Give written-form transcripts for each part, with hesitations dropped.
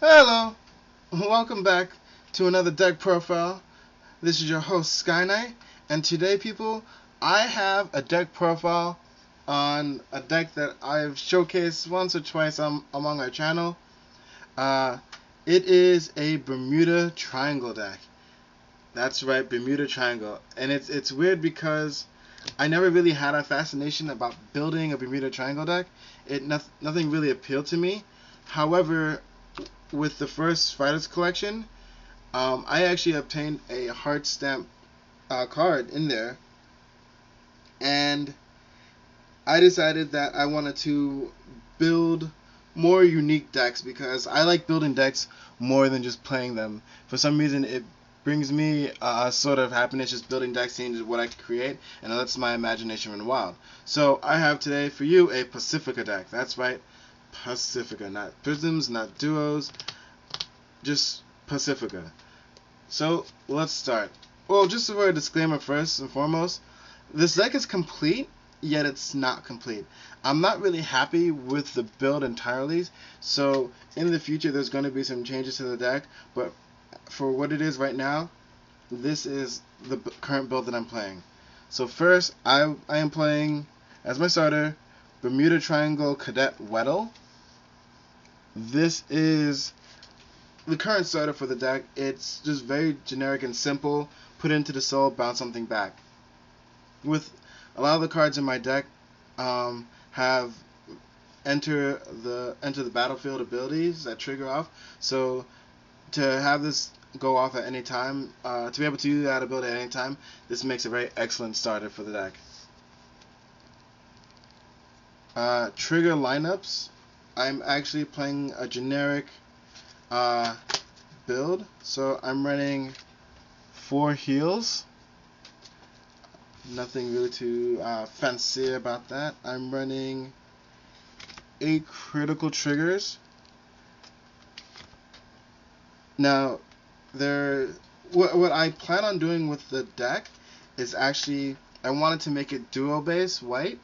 Hello, welcome back to another deck profile. This is your host Sky Knight, and today, people, I have a deck profile on a deck that I've showcased once or twice among our channel. Uh, it is a Bermuda Triangle deck. That's right, Bermuda Triangle, and it's weird because I never really had a fascination about building a Bermuda Triangle deck. Nothing really appealed to me. However, with the first Fighters collection, I actually obtained a heart stamp card in there, and I decided that I wanted to build more unique decks because I like building decks more than just playing them. For some reason, it brings me a sort of happiness just building decks, seeing what I can create, and it lets my imagination run wild. So I have today for you a Pacifica deck. That's right, Pacifica, not prisms, not duos, just Pacifica. So let's start. Well, just for a disclaimer first and foremost, this deck is complete, yet it's not complete. I'm not really happy with the build entirely, so in the future there's going to be some changes to the deck, but for what it is right now, this is the current build that I'm playing. So first, I am playing, as my starter, Bermuda Triangle Cadet Weddle. This is the current starter for the deck. It's just very generic and simple. Put into the soul, bounce something back. With a lot of the cards in my deck have enter the battlefield abilities that trigger off. So to have this go off at any time, to be able to use that ability at any time, this makes a very excellent starter for the deck. Trigger lineups. I'm actually playing a generic build, so I'm running 4 heals. Nothing really too fancy about that. I'm running 8 critical triggers. Now, what I plan on doing with the deck is actually I wanted to make it duo base white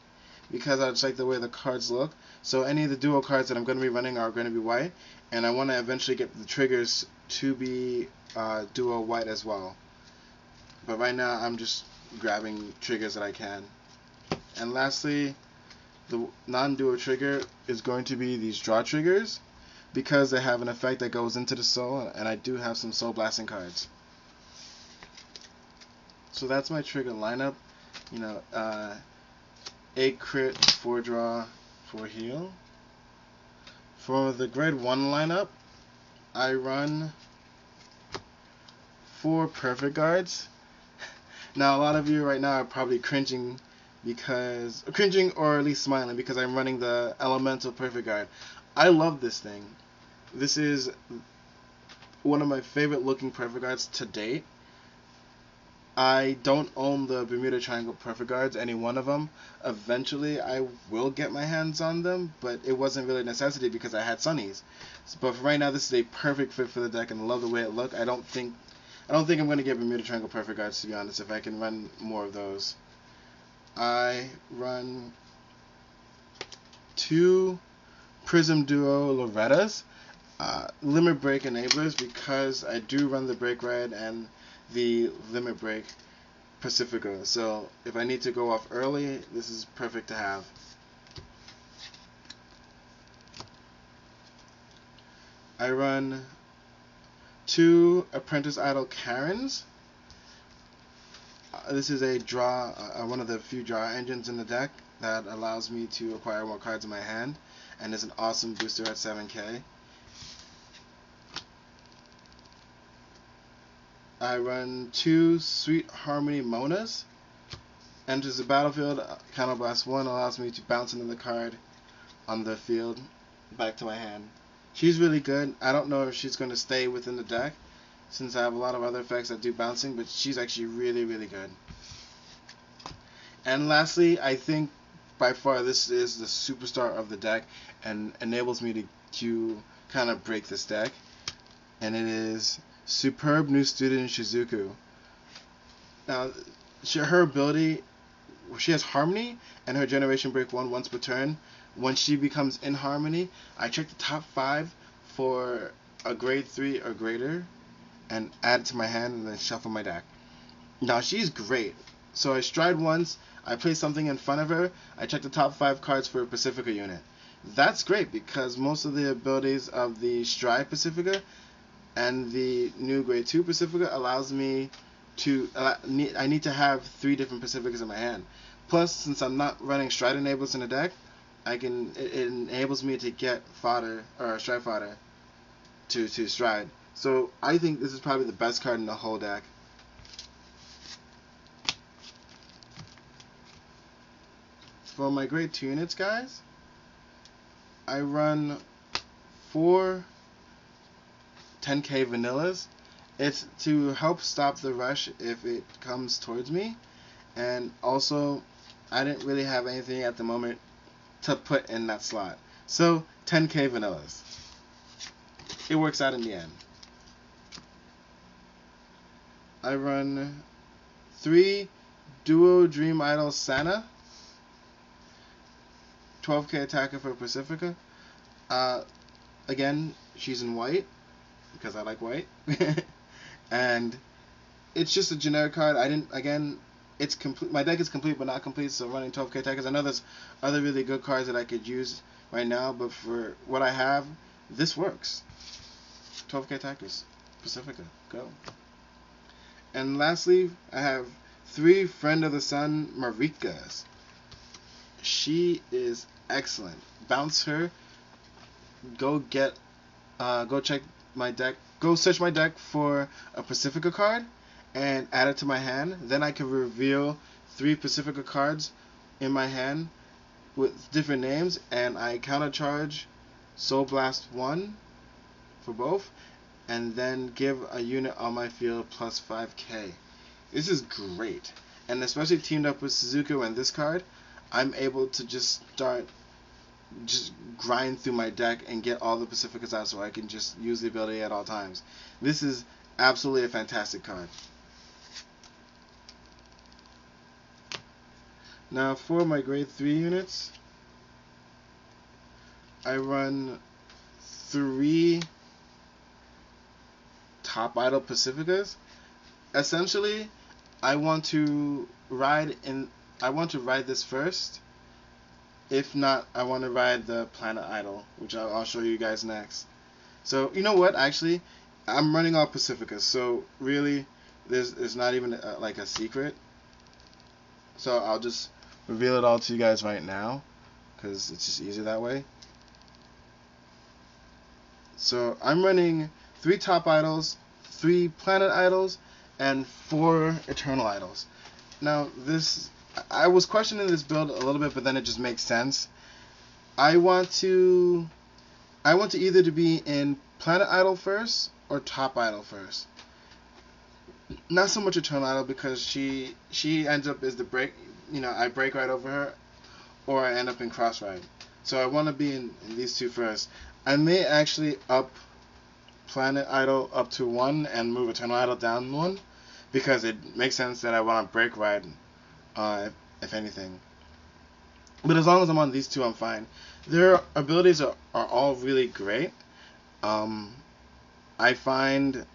because I just like the way the cards look. So any of the duo cards that I'm going to be running are going to be white, and I want to eventually get the triggers to be duo white as well. But right now I'm just grabbing triggers that I can. And lastly, the non-duo trigger is going to be these draw triggers because they have an effect that goes into the soul, and I do have some soul blasting cards. So that's my trigger lineup. 8 crit, 4 draw, 4 heal. For the grade 1 lineup, I run 4 perfect guards. Now, a lot of you right now are probably cringing or at least smiling because I'm running the Elemental Perfect Guard. I love this thing. This is one of my favorite looking Perfect Guards to date. I don't own the Bermuda Triangle Perfect Guards, any one of them. Eventually, I will get my hands on them, but it wasn't really a necessity because I had Sunnies. But for right now, this is a perfect fit for the deck, and I love the way it looks. I don't think I'm going to get Bermuda Triangle Perfect Guards, to be honest, if I can run more of those. I run 2 Prism Duo Lorettas, Limit Break Enablers, because I do run the Break Red and the Limit Break Pacifica. So if I need to go off early, this is perfect to have. I run 2 Apprentice Idol Karens. This is a draw, one of the few draw engines in the deck that allows me to acquire more cards in my hand, and is an awesome booster at 7k. I run 2 Sweet Harmony Monas. Enters the battlefield, counterblast 1, allows me to bounce another card on the field back to my hand. She's really good. I don't know if she's going to stay within the deck since I have a lot of other effects that do bouncing, but she's actually really, really good. And lastly, I think by far this is the superstar of the deck and enables me to kind of break this deck, and it is Superb New Student Shizuku. Now, her ability, she has Harmony, and her Generation Break 1 once per turn. When she becomes in Harmony, I check the top 5 for a grade 3 or greater and add it to my hand and then shuffle my deck. Now she's great. So I stride once, I place something in front of her, I check the top 5 cards for a Pacifica unit. That's great because most of the abilities of the stride Pacifica and the new grade 2 Pacifica allows me to, I need to have 3 different Pacificas in my hand. Plus, since I'm not running stride enablers in the deck, it enables me to get fodder, or stride fodder, to stride. So I think this is probably the best card in the whole deck. For my grade 2 units, guys, I run 4 10k vanillas. It's to help stop the rush if it comes towards me, and also I didn't really have anything at the moment to put in that slot. So 10k vanillas. It works out in the end. I run 3 Duo Dream Idol Santa, 12k attacker for Pacifica. Again, she's in white because I like white. And it's just a generic card. It's complete. My deck is complete but not complete, so running 12k attackers. I know there's other really good cards that I could use right now, but for what I have, this works. 12k attackers, Pacifica, go. And lastly, I have 3 Friend of the Sun Marikas. She is excellent. Bounce her. Go check my deck. Go search my deck for a Pacifica card and add it to my hand. Then I can reveal 3 Pacifica cards in my hand with different names, and I countercharge Soul Blast 1 for both, and then give a unit on my field plus 5k. This is great, and especially teamed up with Suzuki and this card, I'm able to just grind through my deck and get all the Pacificas out so I can just use the ability at all times. This is absolutely a fantastic card. Now for my grade 3 units, I run 3 Top Idol Pacificas. Essentially, I want to ride this first. If not, I want to ride the Planet Idol, which I'll show you guys next. So, you know what, actually, I'm running all Pacificas, so really, there's not even like a secret. So I'll just reveal it all to you guys right now, because it's just easier that way. So I'm running 3 Top Idols, 3 Planet Idols, and 4 Eternal Idols. Now, I was questioning this build a little bit, but then it just makes sense. I want to either to be in Planet Idol first or Top Idol first. Not so much Eternal Idol because she ends up as the break. I break right over her, or I end up in Cross Ride. So I want to be in these 2 first. I may actually up Planet Idol up to 1 and move Eternal Idol down 1, because it makes sense that I want to break ride, if anything. But as long as I'm on these 2, I'm fine. Their abilities are all really great. I find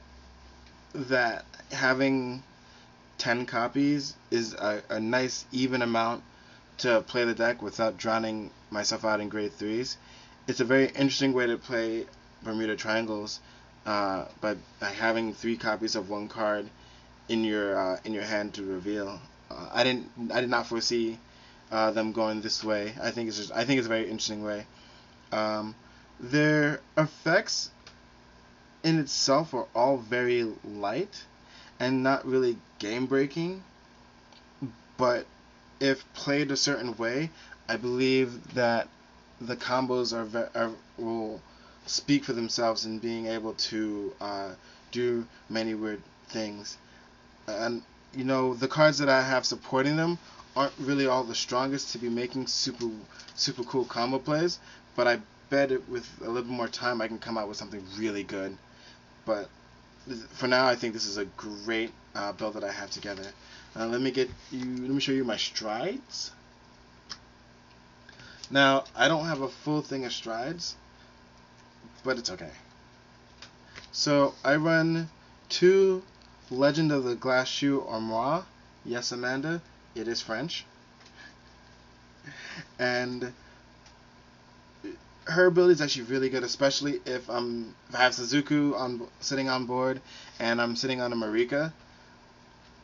that having 10 copies is a nice even amount to play the deck without drowning myself out in grade 3s. It's a very interesting way to play Bermuda Triangles, by having 3 copies of 1 card in your hand to reveal. I did not foresee them going this way. I think it's a very interesting way. Their effects in itself are all very light and not really game breaking, but if played a certain way, I believe that the combos will speak for themselves in being able to do many weird things. And the cards that I have supporting them aren't really all the strongest to be making super cool combo plays, but I bet with a little more time I can come out with something really good. But for now, I think this is a great build that I have together. Let me show you my strides. Now, I don't have a full thing of strides, but it's okay. So I run 2 Legend of the Glass Shoe Armoire. Yes, Amanda, it is French. And her ability is actually really good, especially if I have Suzuku sitting on board and I'm sitting on a Marika.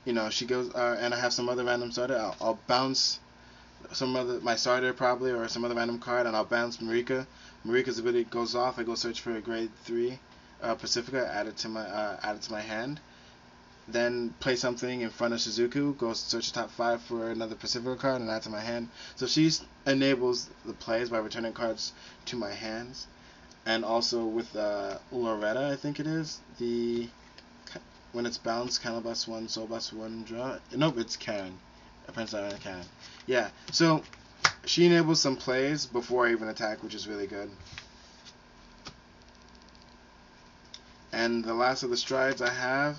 You know, she goes and I have some other random starter. I'll bounce my starter probably, or some other random card, and I'll bounce Marika. Marika's ability goes off. I go search for a grade 3 Pacifica, add it to my hand. Then play something in front of Suzuku, go search the top 5 for another Pacifica card and add to my hand. So she enables the plays by returning cards to my hands. And also with Loretta, I think it is, when it's bounced, Cannabus 1, Soulbus 1, draw. Nope, it's Karen. Prince Diana Karen. Yeah, so she enables some plays before I even attack, which is really good. And the last of the strides I have,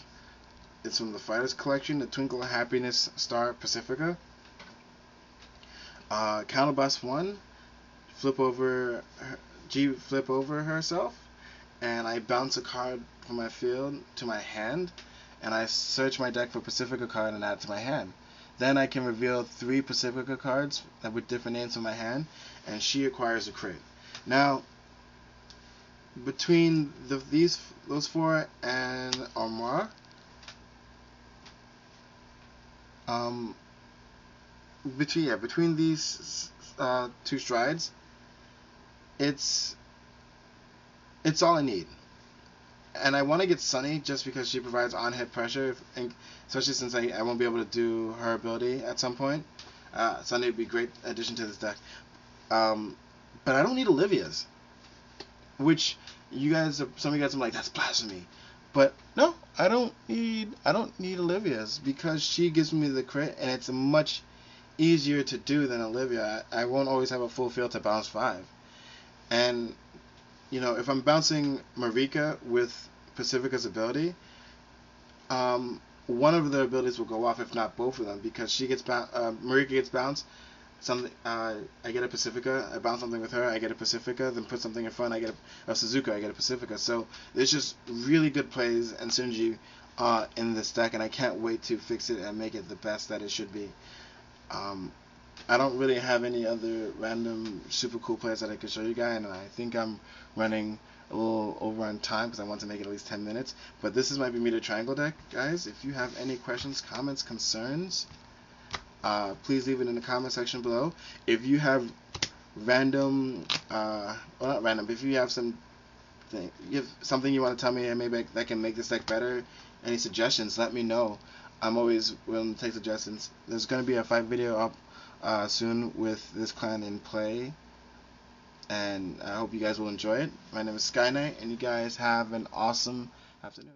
it's from the Fighters Collection, the Twinkle of Happiness Star Pacifica. Counterblast 1, flip over herself, and I bounce a card from my field to my hand, and I search my deck for Pacifica card and add it to my hand. Then I can reveal 3 Pacifica cards with different names from my hand, and she acquires a crit. Now, between those 4 and Armoire, between these 2 strides, it's all I need. And I want to get Sunny just because she provides on-hit pressure, and especially since I won't be able to do her ability at some point. Sunny would be a great addition to this deck. But I don't need Olivia's, which some of you guys are like, that's blasphemy. But no, I don't need Olivia's because she gives me the crit, and it's much easier to do than Olivia. I won't always have a full field to bounce 5. And you know, if I'm bouncing Marika with Pacifica's ability, one of the abilities will go off, if not both of them, because Marika gets bounced. I get a Pacifica, I bounce something with her, I get a Pacifica, then put something in front, I get a Suzuka, I get a Pacifica. So there's just really good plays and synergy in this deck, and I can't wait to fix it and make it the best that it should be. I don't really have any other random super cool plays that I could show you guys, and I think I'm running a little over on time because I want to make it at least 10 minutes. But this is my Bermuda Triangle deck, guys. If you have any questions, comments, concerns, please leave it in the comment section below. If you have random, well, not random, but if you have something you want to tell me and maybe that can make this deck better, any suggestions, let me know. I'm always willing to take suggestions. There's going to be a fight video up soon with this clan in play, and I hope you guys will enjoy it. My name is Sky Knight, and you guys have an awesome afternoon.